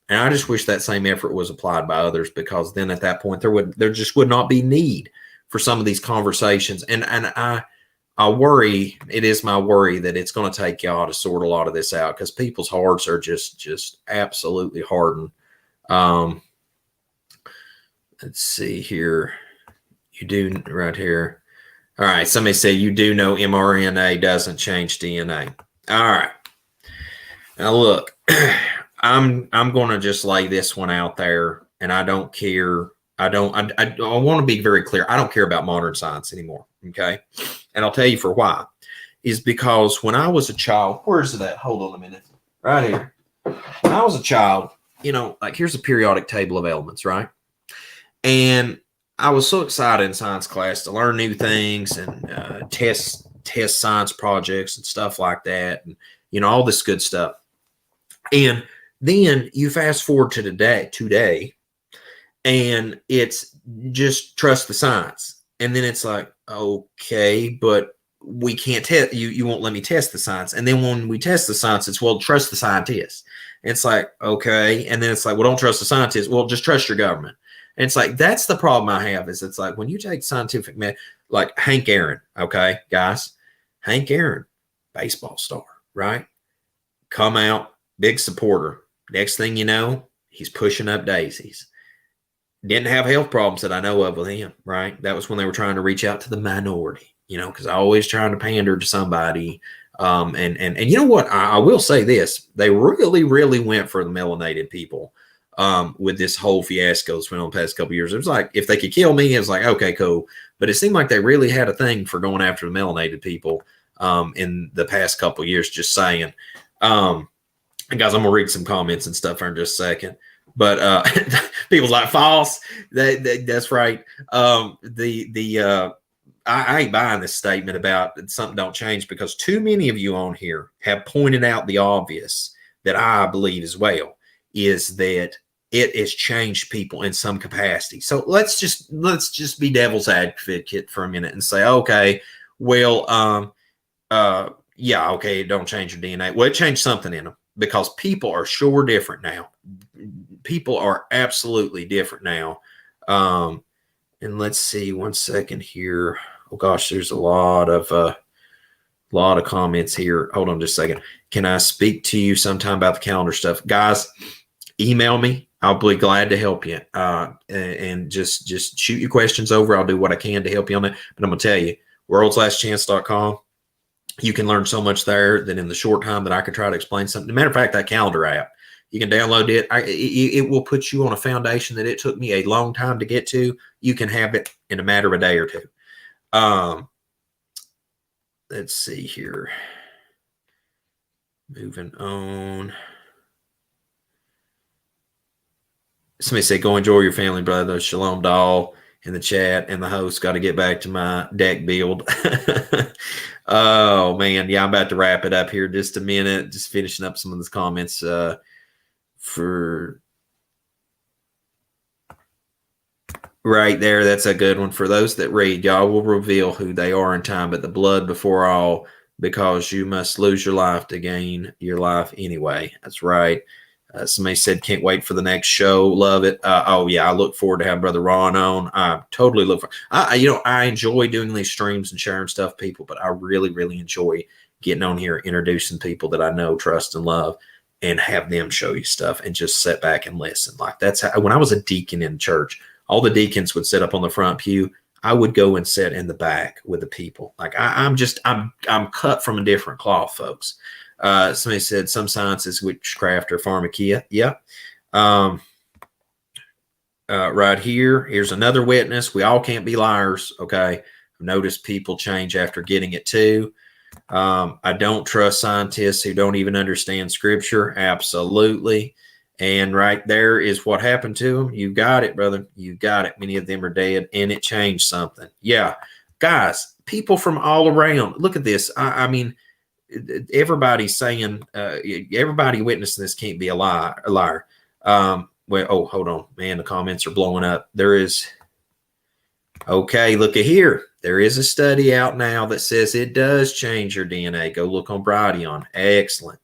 And I just wish that same effort was applied by others, because then at that point there just would not be need for some of these conversations. And I worry, it is my worry that it's going to take y'all to sort a lot of this out, because people's hearts are just absolutely hardened. Let's see here. You do right here. All right. Somebody said you do know mRNA doesn't change DNA. All right. Now look, I'm going to just lay this one out there, and I don't care. I want to be very clear. I don't care about modern science anymore. Okay. And I'll tell you for why. Is because when I was a child, where's it at? Hold on a minute. Right here. When I was a child, like here's a periodic table of elements, right? And I was so excited in science class to learn new things and test science projects and stuff like that. And, all this good stuff. And then you fast forward to today, and it's just trust the science. And then it's like, okay, but we can't test you won't let me test the science. And then when we test the science, it's, well, trust the scientists. And it's like, okay. And then it's like, well, don't trust the scientists. Well, just trust your government. And it's like, that's the problem I have, is it's like when you take scientific like Hank Aaron, okay, guys, Hank Aaron, baseball star, right? Come out, big supporter. Next thing you know, he's pushing up daisies. Didn't have health problems that I know of with him, right? That was when they were trying to reach out to the minority, because I always trying to pander to somebody. And you know what? I will say this. They really, really went for the melanated people with this whole fiasco that's went on the past couple of years. It was like, if they could kill me, it was like, okay, cool. But it seemed like they really had a thing for going after the melanated people in the past couple of years, just saying. And guys, I'm going to read some comments and stuff here in just a second. But people's like, false. That's right. I ain't buying this statement about something don't change, because too many of you on here have pointed out the obvious that I believe as well, is that it has changed people in some capacity. So let's just be devil's advocate for a minute and say, okay, well, yeah, okay, it don't change your DNA. Well, it changed something in them, because people are sure different now. People are absolutely different now. And let's see, one second here. Oh gosh, there's a lot of comments here. Hold on just a second. Can I speak to you sometime about the calendar stuff? Guys, email me. I'll be glad to help you. And just shoot your questions over. I'll do what I can to help you on that. But I'm going to tell you, worldslastchance.com. You can learn so much there that in the short time that I could try to explain something. As a matter of fact, that calendar app, you can download it. It will put you on a foundation that it took me a long time to get to. You can have it in a matter of a day or two. Let's see here. Moving on. Somebody said, go enjoy your family, brother. Shalom doll in the chat, and the host. Got to get back to my deck build. Oh, man. Yeah, I'm about to wrap it up here just a minute. Just finishing up some of those comments for right there. That's a good one. For those that read, y'all will reveal who they are in time, but the blood before all, because you must lose your life to gain your life anyway. That's right. Somebody said, can't wait for the next show. Love it. Oh yeah. I look forward to having Brother Ron on. I totally look for, I enjoy doing these streams and sharing stuff, people, but I really, really enjoy getting on here, introducing people that I know, trust, and love, and have them show you stuff and just sit back and listen. Like that's how, when I was a deacon in church, all the deacons would sit up on the front pew. I would go and sit in the back with the people. Like I'm cut from a different cloth, folks. Somebody said some science is witchcraft or pharmakia. Yeah. Right here, here's another witness. We all can't be liars. Okay. I've noticed people change after getting it too. I don't trust scientists who don't even understand scripture. Absolutely. And right there is what happened to them. You got it, brother. You got it. Many of them are dead, and it changed something. Yeah. Guys, people from all around. Look at this. I mean, everybody's saying, everybody witnessing this can't be a liar. Well, oh, hold on, man. The comments are blowing up. There is, Okay, look at here. There is a study out now that says it does change your DNA. Go look on Brighteon. Excellent.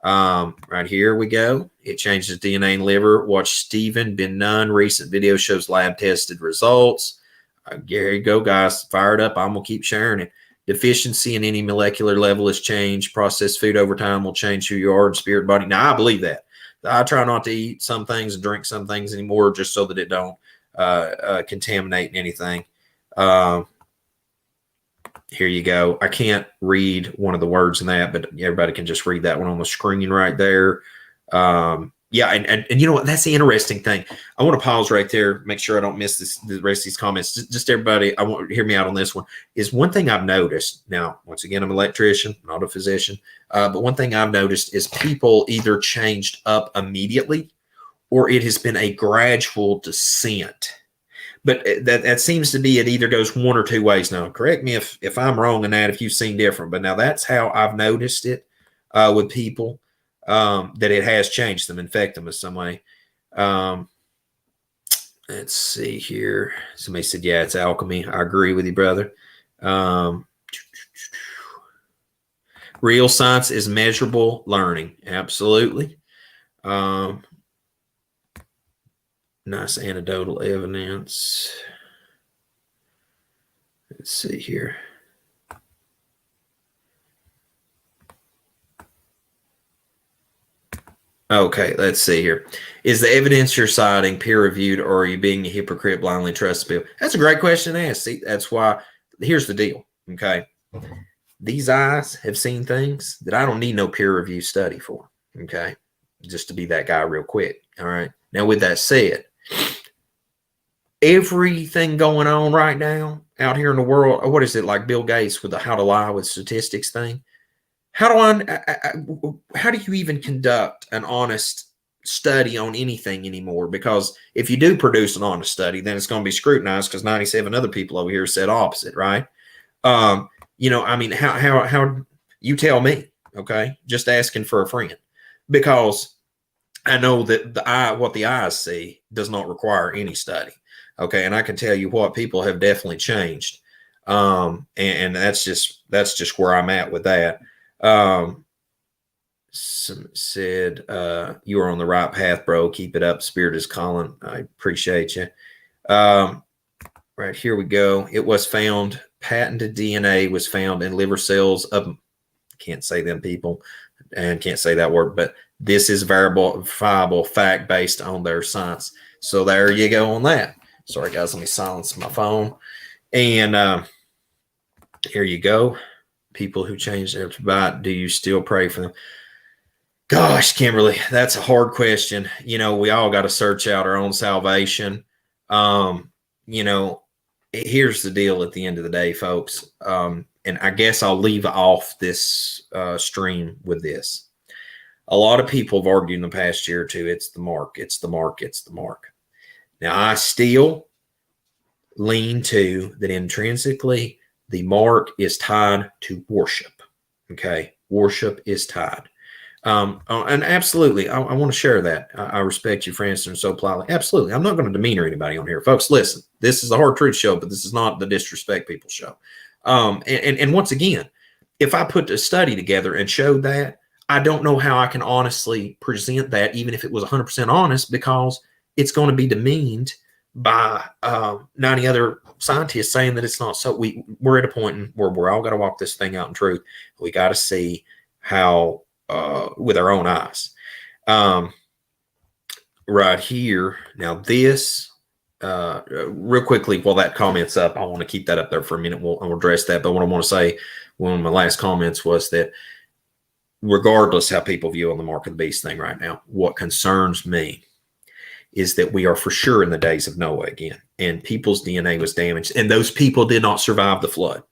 Right here we go. It changes DNA in liver. Watch Stephen Ben Nunn. Recent video shows lab tested results. Here you go, guys. Fire it up. I'm going to keep sharing it. Deficiency in any molecular level is changed. Processed food over time will change who you are in spirit, body. Now, I believe that. I try not to eat some things and drink some things anymore just so that it don't contaminate anything. Here you go. I can't read one of the words in that, but everybody can just read that one on the screen right there. Yeah, and you know what? That's the interesting thing. I want to pause right there, make sure I don't miss the rest of these comments. Just everybody, I want to hear me out on this one. Is one thing I've noticed. Now, once again, I'm an electrician, not a physician, but one thing I've noticed is people either changed up immediately or it has been a gradual descent. But that seems to be, it either goes one or two ways. Now, correct me if I'm wrong in that, if you've seen different. But now that's how I've noticed it with people, that it has changed them, infect them in some way. Let's see here. Somebody said, yeah, it's alchemy. I agree with you, brother. Real science is measurable learning. Absolutely. Nice anecdotal evidence. Let's see here. Okay, let's see here. Is the evidence you're citing peer-reviewed, or are you being a hypocrite, blindly trusting people? That's a great question to ask. See, that's why. Here's the deal. Okay, these eyes have seen things that I don't need no peer-reviewed study for. Okay, just to be that guy real quick. All right. Now, with that said, everything going on right now out here in the world, what is it, like Bill Gates with the how to lie with statistics thing? How do you even conduct an honest study on anything anymore? Because if you do produce an honest study, then it's going to be scrutinized because 97 other people over here said opposite, right? I mean, how you tell me, okay? Just asking for a friend, because I know that what the eyes see does not require any study. Okay. And I can tell you what, people have definitely changed. And that's just where I'm at with that. Said, you are on the right path, bro. Keep it up. Spirit is calling. I appreciate you. Right here we go. It was found, patented DNA was found in liver cells of, can't say them people and can't say that word, but this is verifiable fact based on their science. So there you go on that. Sorry, guys. Let me silence my phone. And here you go. People who changed their bite, do you still pray for them? Gosh, Kimberly, that's a hard question. We all got to search out our own salvation. Here's the deal at the end of the day, folks. And I guess I'll leave off this stream with this. A lot of people have argued in the past year or two, it's the mark, it's the mark, it's the mark. Now, I still lean to that intrinsically, the mark is tied to worship. Okay. Worship is tied. And absolutely, I want to share that. I respect you for answering so politely. Absolutely. I'm not going to demeanor anybody on here. Folks, listen, this is the Hard Truth Show, but this is not the Disrespect People Show. And once again, if I put a study together and showed that, I don't know how I can honestly present that, even if it was 100% honest, because it's going to be demeaned by 90 other scientists saying that it's not so. We're at a point where we're all got to walk this thing out in truth. We got to see how, with our own eyes. Right here. Now this, real quickly, while that comment's up, I want to keep that up there for a minute. We'll address that. But what I want to say, one of my last comments was that regardless how people view on the mark of the beast thing right now, what concerns me is that we are for sure in the days of Noah again, and people's DNA was damaged, and those people did not survive the flood.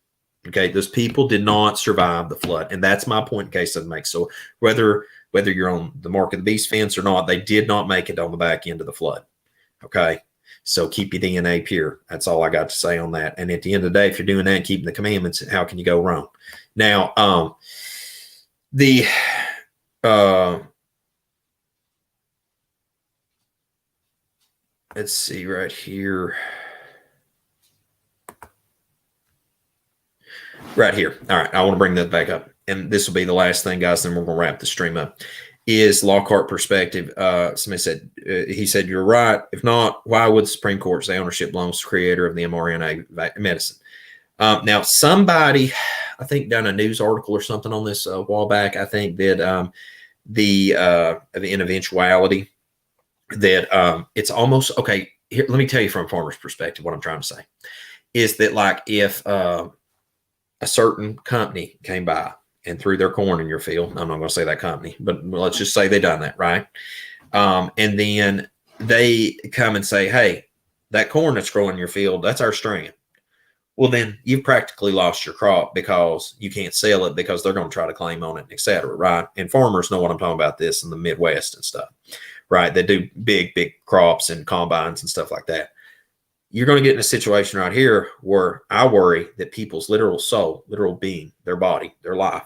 Okay, those people did not survive the flood, and that's my point in case it makes. So whether you're on the mark of the beast fence or not, they did not make it on the back end of the flood. Okay, so keep your DNA pure. That's all I got to say on that. And at the end of the day, if you're doing that and keeping the commandments, how can you go wrong? Now, let's see right here. right here. All right, I want to bring that back up, and this will be the last thing, guys. Then we're going to wrap the stream up. Is Lockhart perspective? Somebody said he said you're right. If not, why would the Supreme Court say ownership belongs to the creator of the mRNA medicine? Now, somebody, I think, done a news article or something on this a while back. I think that the eventuality that it's almost okay. Here, let me tell you from a farmer's perspective what I'm trying to say is that, like, if a certain company came by and threw their corn in your field, I'm not going to say that company, but let's just say they done that, right? And then they come and say, hey, that corn that's growing in your field, that's our strain. Well, then you've practically lost your crop because you can't sell it because they're going to try to claim on it, et cetera, right? And farmers know what I'm talking about this in the Midwest and stuff, right? They do big crops and combines and stuff like that. You're going to get in a situation right here where I worry that people's literal soul, literal being, their body, their life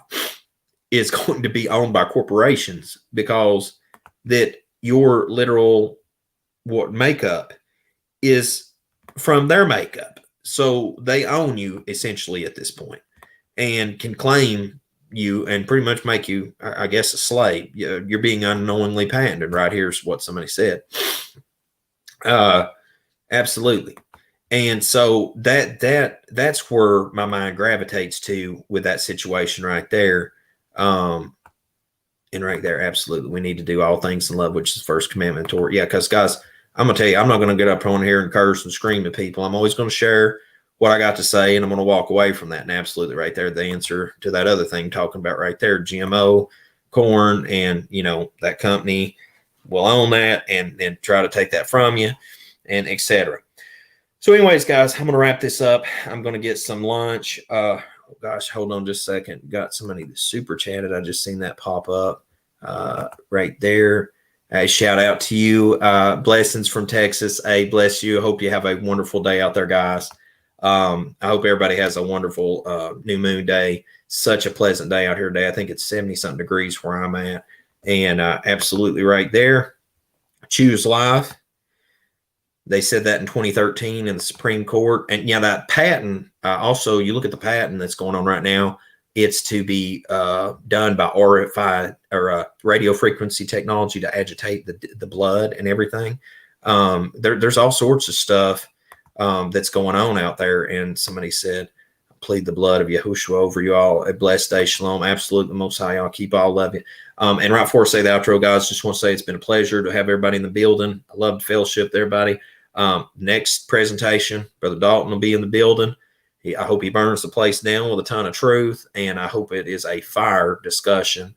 is going to be owned by corporations because that your literal makeup is from their makeup. So they own you essentially at this point and can claim you and pretty much make you, I guess, a slave. You're being unknowingly patented. Right here's what somebody said. Absolutely. And so that's where my mind gravitates to with that situation right there. And right there, absolutely. We need to do all things in love, which is the first commandment. Yeah, because guys, I'm going to tell you, I'm not going to get up on here and curse and scream at people. I'm always going to share what I got to say, and I'm going to walk away from that. And absolutely right there, the answer to that other thing talking about right there, GMO, corn, and, that company will own that and try to take that from you and et cetera. So anyways, guys, I'm going to wrap this up. I'm going to get some lunch. Gosh, hold on just a second. Got somebody that super chatted. I just seen that pop up right there. Shout out to you. Blessings from Texas. Hey, bless you. I hope you have a wonderful day out there, guys. I hope everybody has a wonderful new moon day. Such a pleasant day out here today. I think it's 70-something degrees where I'm at. And absolutely right there. Choose life. They said that in 2013 in the Supreme Court. And yeah, that patent, also, you look at the patent that's going on right now, it's to be done by RFI or radio frequency technology to agitate the blood and everything. There's all sorts of stuff that's going on out there. And somebody said, plead the blood of Yahushua over you all. A blessed day. Shalom. Absolutely. Most high. I'll keep all of you. And right before I say the outro, guys, just want to say it's been a pleasure to have everybody in the building. I love the fellowship with everybody. Next presentation, Brother Dalton will be in the building. I hope he burns the place down with a ton of truth, and I hope it is a fire discussion.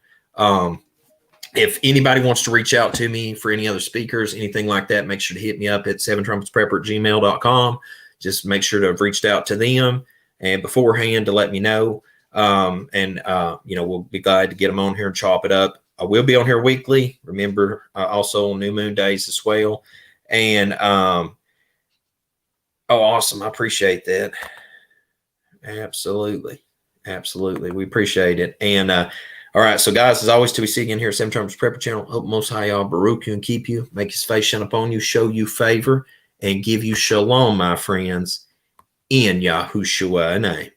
If anybody wants to reach out to me for any other speakers, anything like that, make sure to hit me up at 7trumpetsprepper@gmail.com. Just make sure to have reached out to them and beforehand to let me know. We'll be glad to get them on here and chop it up. I will be on here weekly. Remember, also on new moon days as well. And, awesome. I appreciate that. Absolutely. We appreciate it. And, all right. So guys, as always, till we see you again here at 7 Trumpets Prepper Channel, hope Most High y'all baruch you and keep you, make his face shine upon you, show you favor, and give you shalom, my friends, in Yahushua's name.